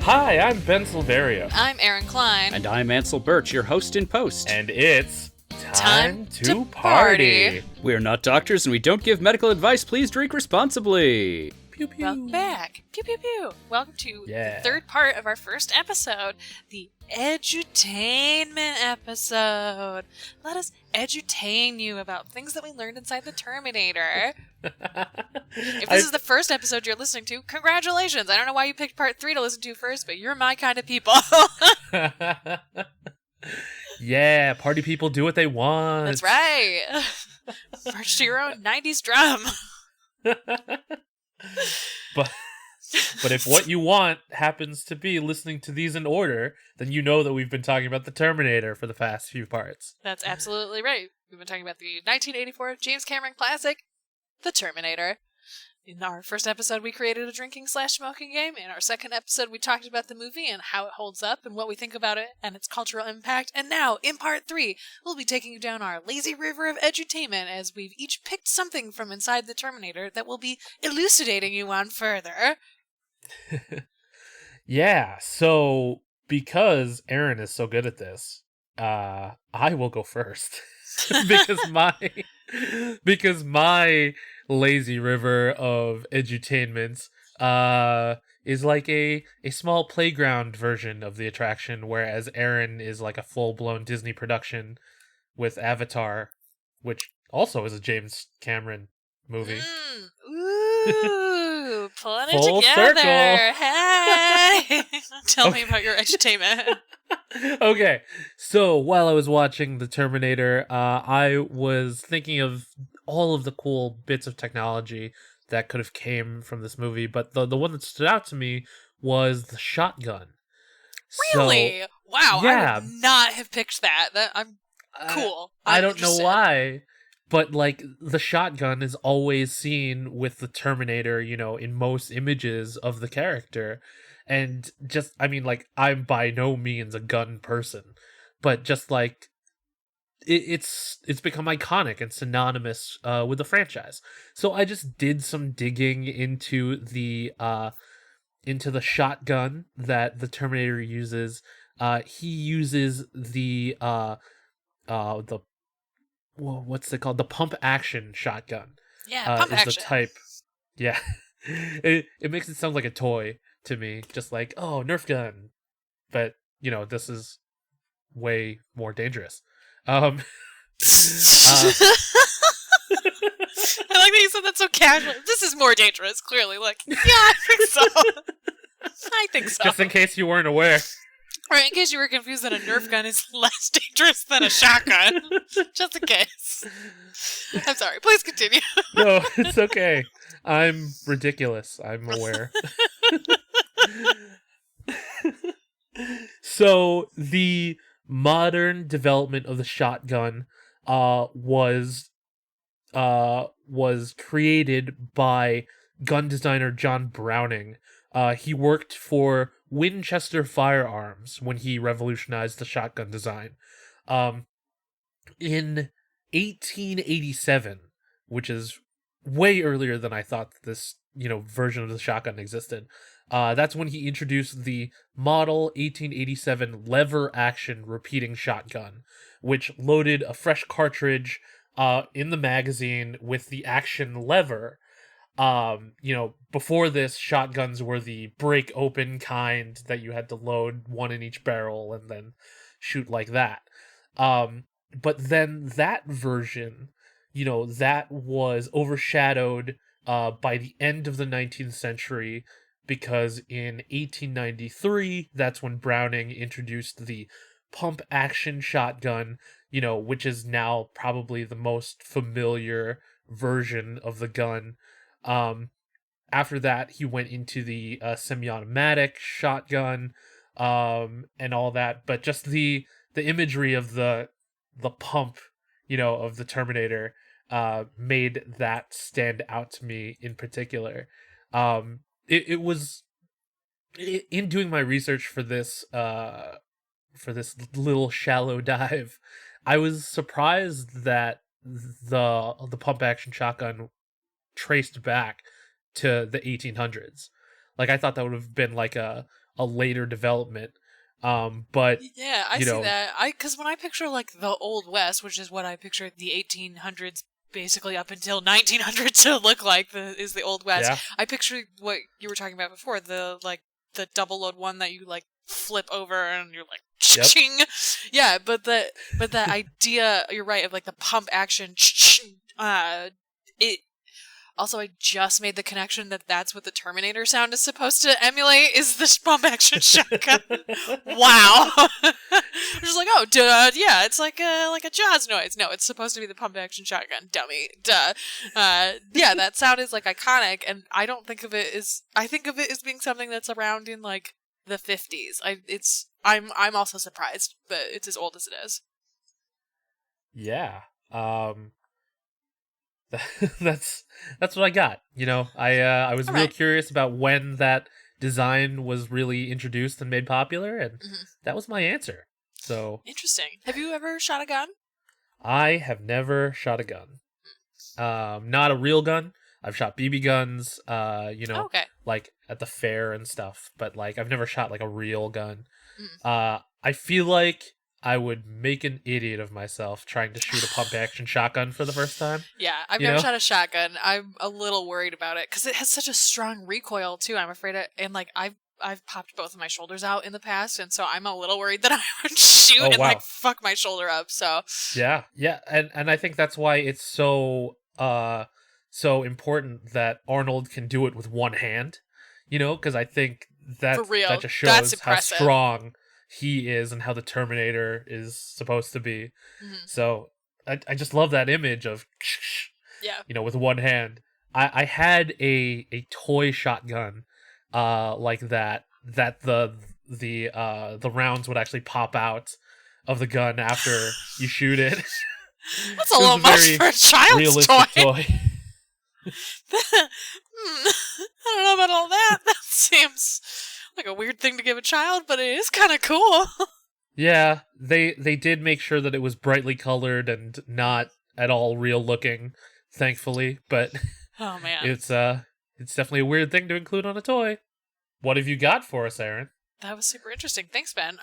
Hi, I'm Ben Silverio. I'm Erin Cline. And I'm Ansel Burch, your host in post. And it's time to party. party. We are not doctors and we don't give medical advice. Please drink responsibly. Pew pew. Welcome back. Pew pew pew. Welcome to Yeah. the third part of our first episode, the edutainment episode. Let us edutain you about things that we learned inside the Terminator. If this is the first episode you're listening to, congratulations. I don't know why you picked part 3 to listen to first, but you're my kind of people. Yeah, party people do what they want. That's right. March to your own 90s drum. But if what you want happens to be listening to these in order, then you know that we've been talking about the Terminator for the past few parts. That's absolutely right. We've been talking about the 1984 James Cameron classic, The Terminator. In our first episode, we created a drinking/smoking game. In our second episode, we talked about the movie and how it holds up and what we think about it and its cultural impact. And now, in part 3, we'll be taking you down our lazy river of edutainment as we've each picked something from inside the Terminator that we'll be elucidating you on further. Yeah, so because Erin is so good at this, I will go first. because my lazy river of edutainment is like a small playground version of the attraction, whereas Erin is like a full-blown Disney production with Avatar, which also is a James Cameron movie. Ooh, pulling it Full together. circle. Hey! Tell me about your edutainment. Okay, so while I was watching The Terminator, I was thinking of all of the cool bits of technology that could have came from this movie, but the one that stood out to me was the shotgun. Really? So, Wow, yeah. I would not have picked that. I'm cool. I I'm don't know interested. why, but like the shotgun is always seen with the Terminator, in most images of the character. And just, I mean, like, I'm by no means a gun person, but just like it's become iconic and synonymous with the franchise. So I just did some digging into the shotgun that the Terminator uses. He uses the what's it called? The pump action shotgun. Yeah, pump is action. the type. Yeah, it makes it sound like a toy to me, just like, oh, Nerf gun, but this is way more dangerous. I like that you said that so casually. This is more dangerous, clearly. Like, yeah, I think so. I think so. Just in case you weren't aware. Right, in case you were confused that a Nerf gun is less dangerous than a shotgun. Just in case. I'm sorry, please continue. No, it's okay. I'm ridiculous. I'm aware. So the modern development of the shotgun was created by gun designer John Browning. He worked for Winchester Firearms when he revolutionized the shotgun design. In 1887, which is way earlier than I thought this, version of the shotgun existed. That's when he introduced the model 1887 lever action repeating shotgun, which loaded a fresh cartridge in the magazine with the action lever. Before this, shotguns were the break open kind that you had to load one in each barrel and then shoot like that. But then that version, that was overshadowed by the end of the 19th century, because in 1893, that's when Browning introduced the pump action shotgun, which is now probably the most familiar version of the gun. After that, he went into the semi-automatic shotgun, and all that. But just the imagery of the pump, of the Terminator, made that stand out to me in particular. It was in doing my research for this little shallow dive, I was surprised that the pump action shotgun traced back to the 1800s. Like, I thought that would have been like a a later development. But Yeah, I you see know, that. Because when I picture like the Old West, which is what I picture the 1800s, basically up until 1900 to look like is the Old West. yeah, I picture what you were talking about before, the double load one that you like flip over and you're like Yep. ching. Yeah, but the idea, you're right, of like the pump action. It Also, I just made the connection that that's what the Terminator sound is supposed to emulate, is this pump action shotgun. Wow. I'm just like, oh, duh, yeah, it's like a Jaws noise. No, it's supposed to be the pump action shotgun, dummy. Duh. Yeah, that sound is like iconic, and I don't think of it as, I think of it as being something that's around in like the 50s. I'm also surprised that it's as old as it is. yeah. That's what I got. You know, I was All real right. curious about when that design was really introduced and made popular, and that was my answer. So Interesting. Have you ever shot a gun? I have never shot a gun. Not a real gun. I've shot BB guns, Oh, okay. like at the fair and stuff, but like I've never shot like a real gun. Mm. I feel like I would make an idiot of myself trying to shoot a pump action shotgun for the first time. Yeah, I've You never know? shot a shotgun. I'm a little worried about it because it has such a strong recoil too. I'm afraid and like I've popped both of my shoulders out in the past, and so I'm a little worried that I would shoot Oh, and wow. like fuck my shoulder up. So Yeah, and I think that's why it's so important that Arnold can do it with one hand, you know, because I think for real, that just that's shows how impressive. strong he is and how the Terminator is supposed to be. Mhm. So I just love that image of Yeah. you know, with one hand. I had a toy shotgun like that the rounds would actually pop out of the gun after you shoot it. That's a It was little a much very for a child's realistic toy. I don't know about all that. That seems like a weird thing to give a child, but it is kind of cool. Yeah, they did make sure that it was brightly colored and not at all real looking, thankfully, but Oh man. it's definitely a weird thing to include on a toy. What have you got for us, Erin? That was super interesting. Thanks, Ben.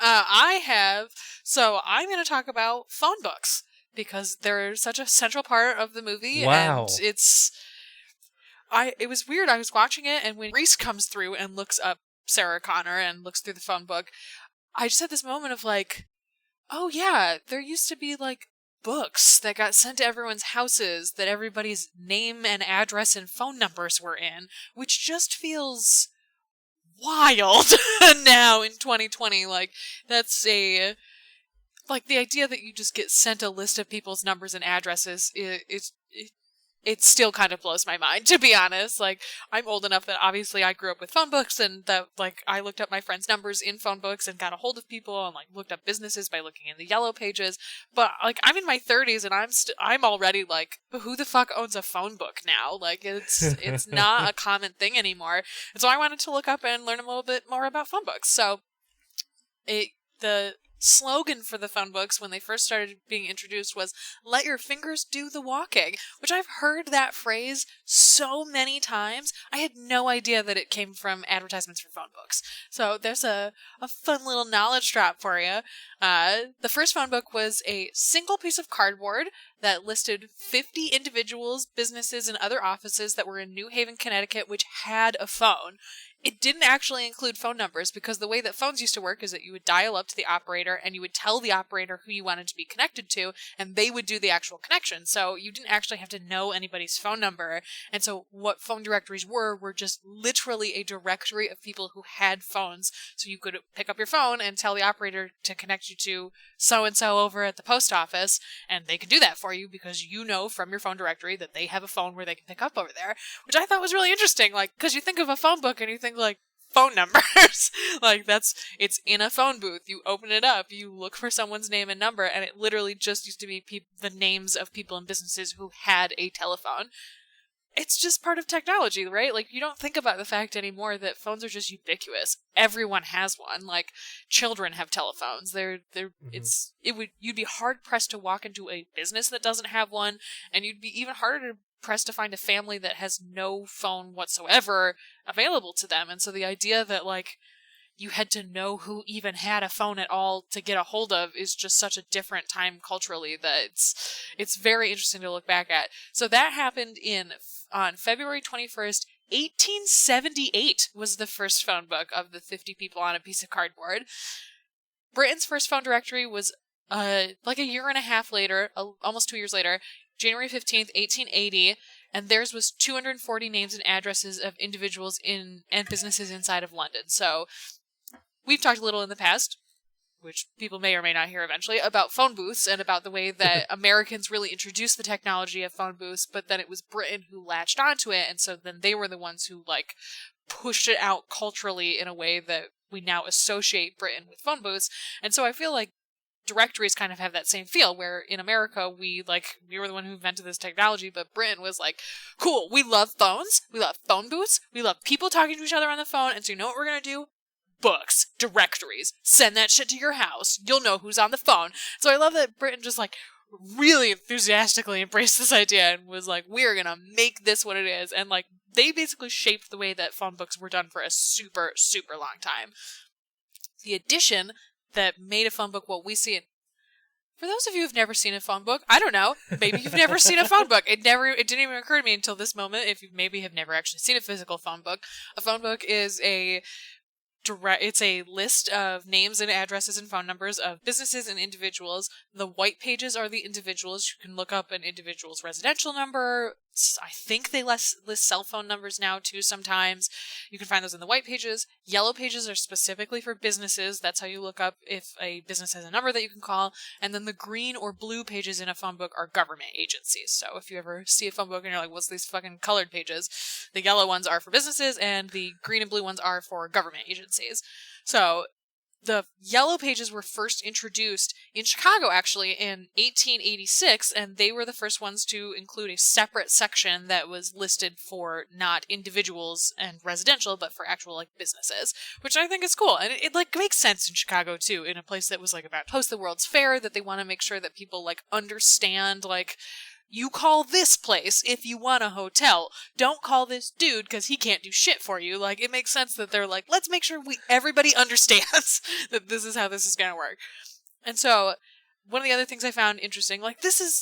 So I'm going to talk about phone books because they're such a central part of the movie. Wow. And it was weird. I was watching it, and when Reese comes through and looks up Sarah Connor and looks through the phone book, I just had this moment of like, oh yeah, there used to be like books that got sent to everyone's houses that everybody's name and address and phone numbers were in, which just feels wild now in 2020. Like, that's like the idea that you just get sent a list of people's numbers and addresses it still kind of blows my mind, to be honest. Like, I'm old enough that obviously I grew up with phone books, and that like I looked up my friends' numbers in phone books and got a hold of people and like looked up businesses by looking in the yellow pages. But like I'm in my 30s and I'm already like, who the fuck owns a phone book now? Like it's not a common thing anymore. And so I wanted to look up and learn a little bit more about phone books. So the slogan for the phone books when they first started being introduced was "Let your fingers do the walking," which I've heard that phrase so many times. I had no idea that it came from advertisements for phone books. So there's a fun little knowledge drop for you. The first phone book was a single piece of cardboard that listed 50 individuals, businesses, and other offices that were in New Haven, Connecticut, which had a phone. It didn't actually include phone numbers because the way that phones used to work is that you would dial up to the operator and you would tell the operator who you wanted to be connected to, and they would do the actual connection. So you didn't actually have to know anybody's phone number. And so what phone directories were just literally a directory of people who had phones. So you could pick up your phone and tell the operator to connect you to so-and-so over at the post office, and they could do that for you because you know from your phone directory that they have a phone where they can pick up over there, which I thought was really interesting. Like, because you think of a phone book and you think like phone numbers. Like it's in a phone booth. You open it up, you look for someone's name and number, and it literally just used to be the names of people and businesses who had a telephone. It's just part of technology, right? Like, you don't think about the fact anymore that phones are just ubiquitous. Everyone has one. Like, children have telephones. You'd be hard pressed to walk into a business that doesn't have one, and you'd be even harder pressed to find a family that has no phone whatsoever available to them. And so the idea that like you had to know who even had a phone at all to get a hold of is just such a different time culturally that it's very interesting to look back at. So that happened on February 21st, 1878 was the first phone book of the 50 people on a piece of cardboard. Britain's first phone directory was like a year and a half later, almost 2 years later, January 15th, 1880, and theirs was 240 names and addresses of individuals and businesses inside of London. So we've talked a little in the past, which people may or may not hear eventually, about phone booths and about the way that Americans really introduced the technology of phone booths, but then it was Britain who latched onto it, and so then they were the ones who, like, pushed it out culturally in a way that we now associate Britain with phone booths. And so I feel like directories kind of have that same feel, where in America we were the one who invented this technology, but Britain was like, cool, we love phones, we love phone booths, we love people talking to each other on the phone, and so you know what we're gonna do? Books, directories, send that shit to your house, you'll know who's on the phone. So I love that Britain just like really enthusiastically embraced this idea and was like, we're gonna make this what it is, and like they basically shaped the way that phone books were done for a super, super long time. The addition that made a phone book what we see for those of you who've never seen a phone book, I don't know, maybe you've never seen a phone book. It didn't even occur to me until this moment, if you maybe have never actually seen a physical phone book. A phone book is it's a list of names and addresses and phone numbers of businesses and individuals. The white pages are the individuals. You can look up an individual's residential number. I think they list cell phone numbers now too sometimes. You can find those in the white pages. Yellow pages are specifically for businesses. That's how you look up if a business has a number that you can call. And then the green or blue pages in a phone book are government agencies. So if you ever see a phone book and you're like, what's these fucking colored pages? The yellow ones are for businesses and the green and blue ones are for government agencies. So the yellow pages were first introduced in Chicago, actually, in 1886, and they were the first ones to include a separate section that was listed for not individuals and residential, but for actual, like, businesses, which I think is cool. And it like, makes sense in Chicago, too, in a place that was, like, about to host the World's Fair, that they want to make sure that people, like, understand, like, you call this place if you want a hotel. Don't call this dude because he can't do shit for you. Like, it makes sense that they're like, let's make sure everybody understands that this is how this is going to work. And so, one of the other things I found interesting, this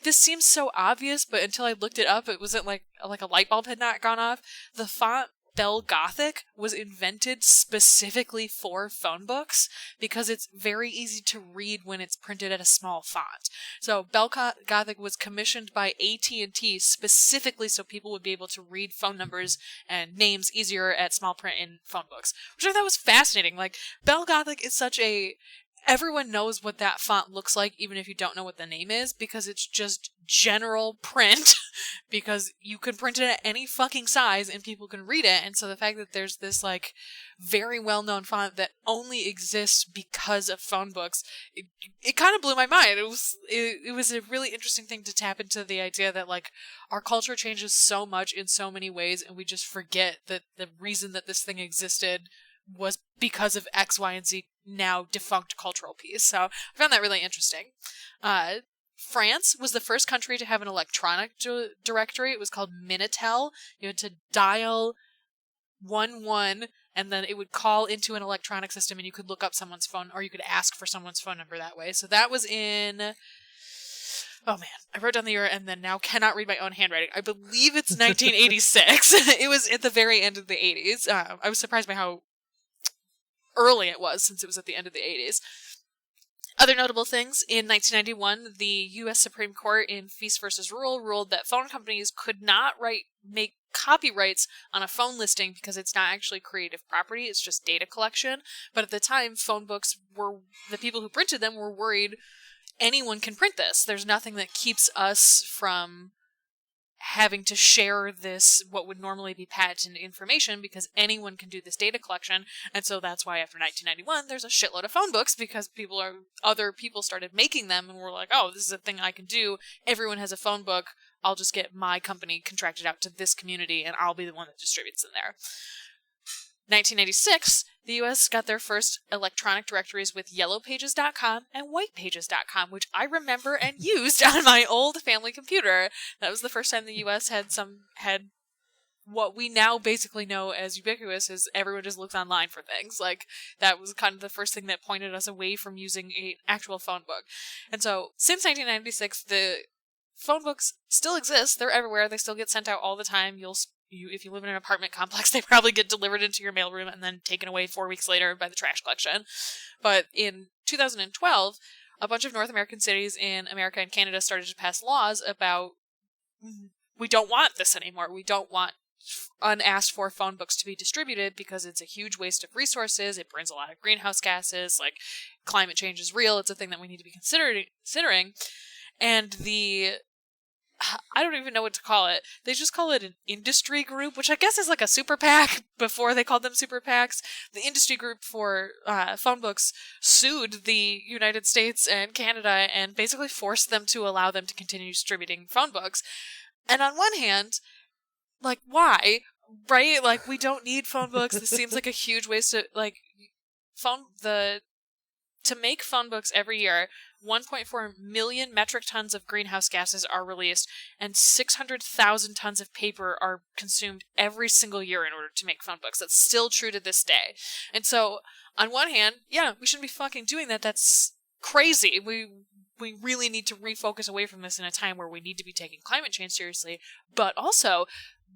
seems so obvious, but until I looked it up, it wasn't like a light bulb had not gone off. The font Bell Gothic was invented specifically for phone books because it's very easy to read when it's printed at a small font. So Bell Gothic was commissioned by AT&T specifically so people would be able to read phone numbers and names easier at small print in phone books, which I thought was fascinating. Like, Bell Gothic is everyone knows what that font looks like, even if you don't know what the name is, because it's just general print, because you can print it at any fucking size and people can read it. And so the fact that there's this, like, very well-known font that only exists because of phone books, it kind of blew my mind. It was a really interesting thing to tap into the idea that, like, our culture changes so much in so many ways, and we just forget that the reason that this thing existed was because of X, Y, and Z now defunct cultural piece. So I found that really interesting. France was the first country to have an electronic directory. It was called Minitel. You had to dial 11 and then it would call into an electronic system and you could look up someone's phone, or you could ask for someone's phone number that way. So that was in... Oh man, I wrote down the year and then now cannot read my own handwriting. I believe it's 1986. It was at the very end of the 80s. I was surprised by how early it was, since it was at the end of the 80s. Other notable things, in 1991, the U.S. Supreme Court in Feast v. Rule ruled that phone companies could not make copyrights on a phone listing because it's not actually creative property, it's just data collection. But at the time, phone books the people who printed them were worried anyone can print this. There's nothing that keeps us from having to share this, what would normally be patented information, because anyone can do this data collection. And so that's why after 1991, there's a shitload of phone books, because other people started making them and were like, oh, this is a thing I can do. Everyone has a phone book. I'll just get my company contracted out to this community and I'll be the one that distributes them there. 1996, the U.S. got their first electronic directories with yellowpages.com and whitepages.com, which I remember and used on my old family computer. That was the first time the U.S. had what we now basically know as ubiquitous is everyone just looks online for things. Like, that was kind of the first thing that pointed us away from using an actual phone book. And so, since 1996, the phone books still exist. They're everywhere. They still get sent out all the time. If you live in an apartment complex, they probably get delivered into your mailroom and then taken away 4 weeks later by the trash collection. But in 2012, a bunch of North American cities in America and Canada started to pass laws about, we don't want this anymore. We don't want unasked for phone books to be distributed because it's a huge waste of resources. It burns a lot of greenhouse gases. Like, climate change is real. It's a thing that we need to be considering. And I don't even know what to call it. They just call it an industry group, which I guess is like a super PAC before they called them super PACs. The industry group for phone books sued the United States and Canada and basically forced them to allow them to continue distributing phone books. And on one hand, like, why? Right? Like, we don't need phone books. This seems like a huge waste of, like, to make phone books every year, 1.4 million metric tons of greenhouse gases are released, and 600,000 tons of paper are consumed every single year in order to make phone books. That's still true to this day. And so, on one hand, yeah, we shouldn't be fucking doing that. That's crazy. We really need to refocus away from this in a time where we need to be taking climate change seriously. But also,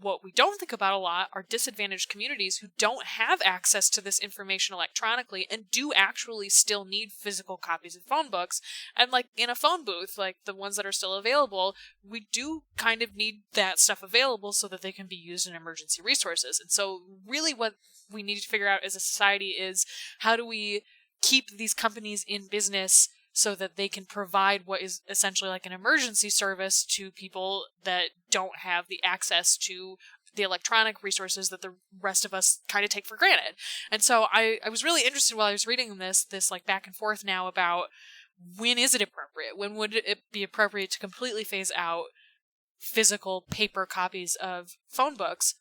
what we don't think about a lot are disadvantaged communities who don't have access to this information electronically and do actually still need physical copies of phone books. And like in a phone booth, like the ones that are still available, we do kind of need that stuff available so that they can be used in emergency resources. And so really what we need to figure out as a society is, how do we keep these companies in business so that they can provide what is essentially like an emergency service to people that don't have the access to the electronic resources that the rest of us kind of take for granted. And so I was really interested while I was reading this like back and forth now about, when is it appropriate? When would it be appropriate to completely phase out physical paper copies of phone books?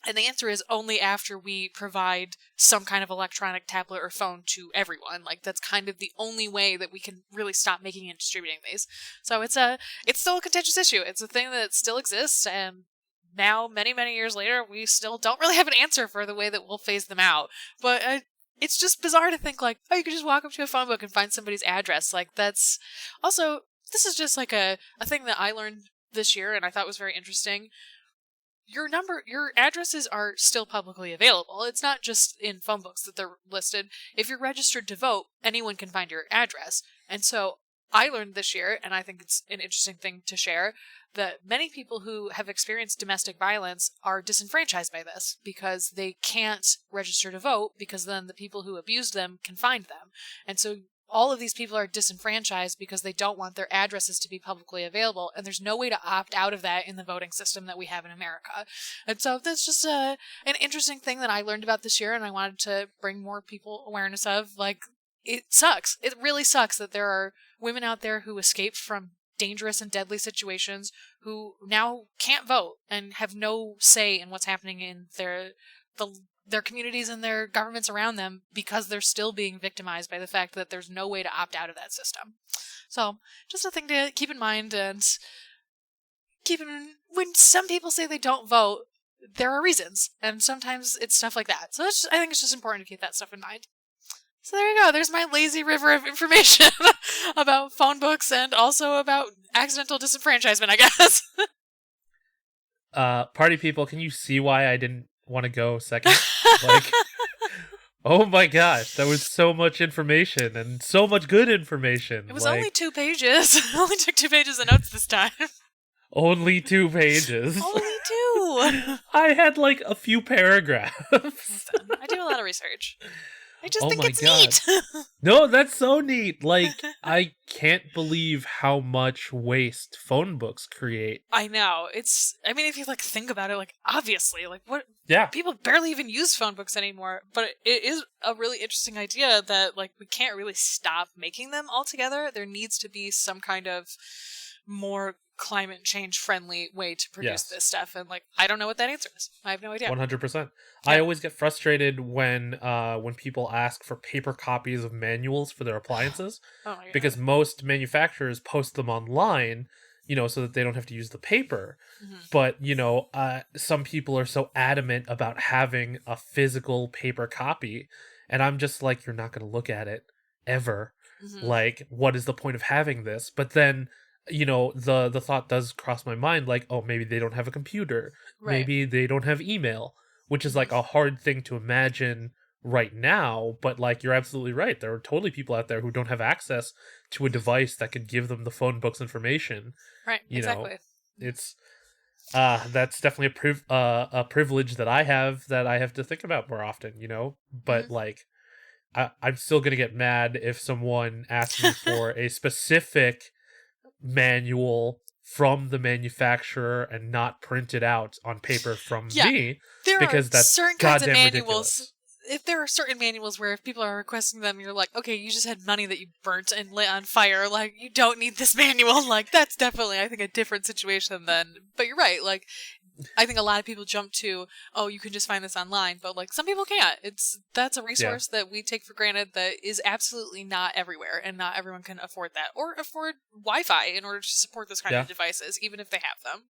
And the answer is only after we provide some kind of electronic tablet or phone to everyone. Like, that's kind of the only way that we can really stop making and distributing these. So it's still a contentious issue. It's a thing that still exists, and now, many, many years later, we still don't really have an answer for the way that we'll phase them out. But it's just bizarre to think, like, oh, you could just walk up to a phone book and find somebody's address. Like, that's... Also, this is just like a thing that I learned this year, and I thought was very interesting. Your addresses are still publicly available. It's not just in phone books that they're listed. If you're registered to vote, anyone can find your address. And so I learned this year, and I think it's an interesting thing to share, that many people who have experienced domestic violence are disenfranchised by this because they can't register to vote, because then the people who abused them can find them. And so all of these people are disenfranchised because they don't want their addresses to be publicly available, and there's no way to opt out of that in the voting system that we have in America. And so that's just an interesting thing that I learned about this year, and I wanted to bring more people awareness of. Like, it sucks. It really sucks that there are women out there who escaped from dangerous and deadly situations who now can't vote and have no say in what's happening in their communities and their governments around them, because they're still being victimized by the fact that there's no way to opt out of that system. So, just a thing to keep in mind, and when some people say they don't vote, there are reasons, and sometimes it's stuff like that. So I think it's just important to keep that stuff in mind. So there you go. There's my lazy river of information about phone books and also about accidental disenfranchisement, I guess. Party people, can you see why I didn't want to go second? Like, oh my gosh, that was so much information, and so much good information. It was only 2 pages. It only took 2 pages of notes this time. Only 2 pages. Only 2. I had like a few paragraphs. Listen, I do a lot of research. I just think it's neat. No, that's so neat. Like, I can't believe how much waste phone books create. I know. If you like think about it, like, obviously, like, what? Yeah. People barely even use phone books anymore, but it is a really interesting idea that, like, we can't really stop making them altogether. There needs to be some kind of more climate change friendly way to produce this stuff, and like, I don't know what that answer is. I have no idea. 100%. Yeah. I always get frustrated when people ask for paper copies of manuals for their appliances, Oh my God. because most manufacturers post them online, so that they don't have to use the paper. Mm-hmm. But, some people are so adamant about having a physical paper copy. And I'm just like, you're not going to look at it ever. Mm-hmm. Like, what is the point of having this? But then, the thought does cross my mind, like, oh, maybe they don't have a computer. Right. Maybe they don't have email, which is like a hard thing to imagine right now. But like, you're absolutely right. There are totally people out there who don't have access to a device that could give them the phone book's information. Right, exactly. It's that's definitely a privilege that I have to think about more often, but Mm-hmm. like I'm still gonna get mad if someone asks me for a specific manual from the manufacturer and not printed out on paper from me, There because are that's certain kinds of goddamn manuals. ridiculous. If there are certain manuals where if people are requesting them, you're like, okay, you just had money that you burnt and lit on fire. Like, you don't need this manual. Like, that's definitely, I think, a different situation than. But you're right. Like, I think a lot of people jump to, oh, you can just find this online. But like, some people can't. That's a resource that we take for granted that is absolutely not everywhere, and not everyone can afford that or afford Wi-Fi in order to support this kind of devices, even if they have them.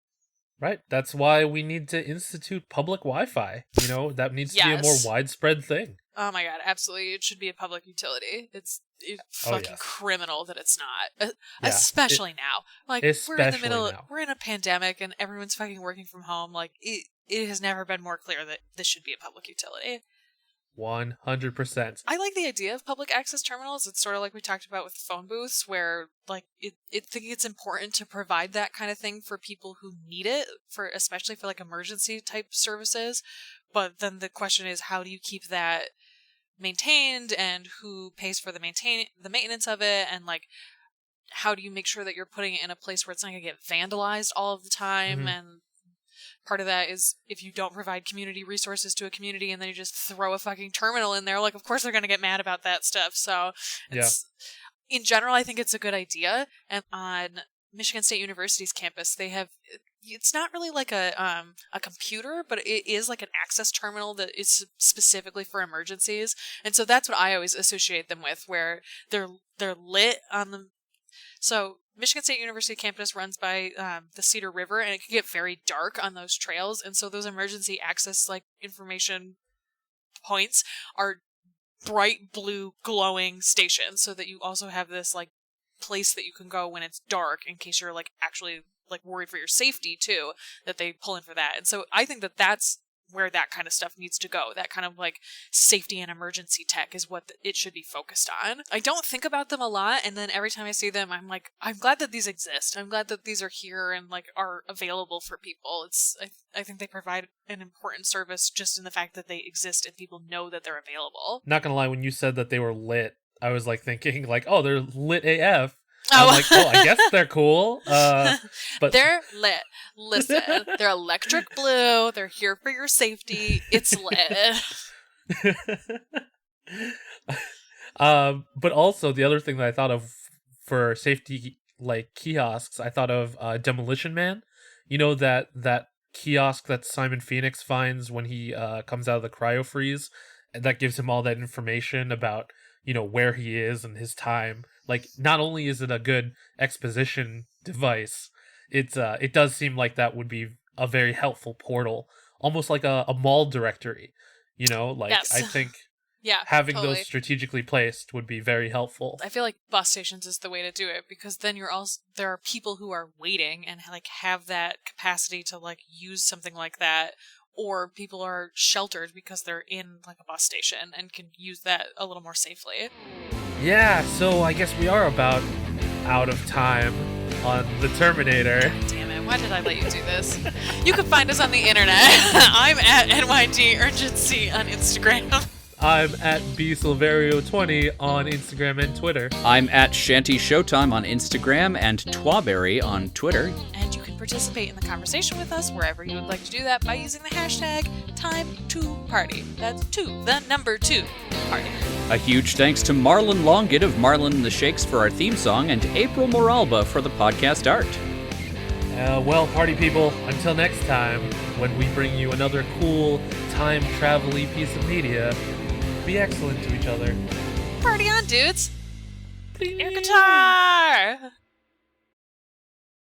Right. That's why we need to institute public Wi-Fi. That needs to be a more widespread thing. Oh my god, absolutely. It should be a public utility. It's fucking criminal that it's not. Especially now. Like, we're in a pandemic and everyone's fucking working from home. Like, it has never been more clear that this should be a public utility. 100%. I like the idea of public access terminals. It's sort of like we talked about with phone booths, where like I think it's important to provide that kind of thing for people who need it, especially for like emergency type services. But then the question is, how do you keep that maintained, and who pays for the maintenance of it, and like, how do you make sure that you're putting it in a place where it's not going to get vandalized all of the time? Mm-hmm. And part of that is, if you don't provide community resources to a community and then you just throw a fucking terminal in there, like, of course they're going to get mad about that stuff. So in general, I think it's a good idea. And on Michigan State University's campus, they have, it's not really like a computer, but it is like an access terminal that is specifically for emergencies. And so that's what I always associate them with, where they're lit on the. So Michigan State University campus runs by the Cedar River, and it can get very dark on those trails. And so those emergency access like information points are bright blue glowing stations, so that you also have this like place that you can go when it's dark in case you're like actually like worried for your safety too, that they pull in for that. And so I think that that's where that kind of stuff needs to go. That kind of like safety and emergency tech is what it should be focused on. I don't think about them a lot, and then every time I see them, I'm like, I'm glad that these exist. I'm glad that these are here and like are available for people. I think they provide an important service just in the fact that they exist and people know that they're available. Not gonna lie, when you said that they were lit, I was like thinking like, oh, they're lit AF. Oh. I'm like, oh, I guess they're cool. But they're lit. Listen, they're electric blue. They're here for your safety. It's lit. But also the other thing that I thought of for safety, like kiosks, I thought of Demolition Man. That kiosk that Simon Phoenix finds when he comes out of the cryo freeze, and that gives him all that information about where he is and his time. Like, not only is it a good exposition device, it does seem like that would be a very helpful portal, almost like a mall directory. Yes. I think having those strategically placed would be very helpful. I feel like bus stations is the way to do it, because then there are people who are waiting and like have that capacity to like use something like that. Or people are sheltered because they're in like a bus station and can use that a little more safely. Yeah, so I guess we are about out of time on the Terminator. God damn it, why did I let you do this? You can find us on the internet. I'm at NYD Urgency on Instagram. I'm at Silverio20 on Instagram and Twitter. I'm at Shanty Showtime on Instagram and Twaberry on Twitter. And you can participate in the conversation with us wherever you would like to do that by using the hashtag #2party. That's 2, the number 2, party. A huge thanks to Marlon Longid of Marlon and the Shakes for our theme song, and April Moralba for the podcast art. Well, party people, until next time, when we bring you another cool time travel-y piece of media, be excellent to each other. Party on, dudes! Air guitar!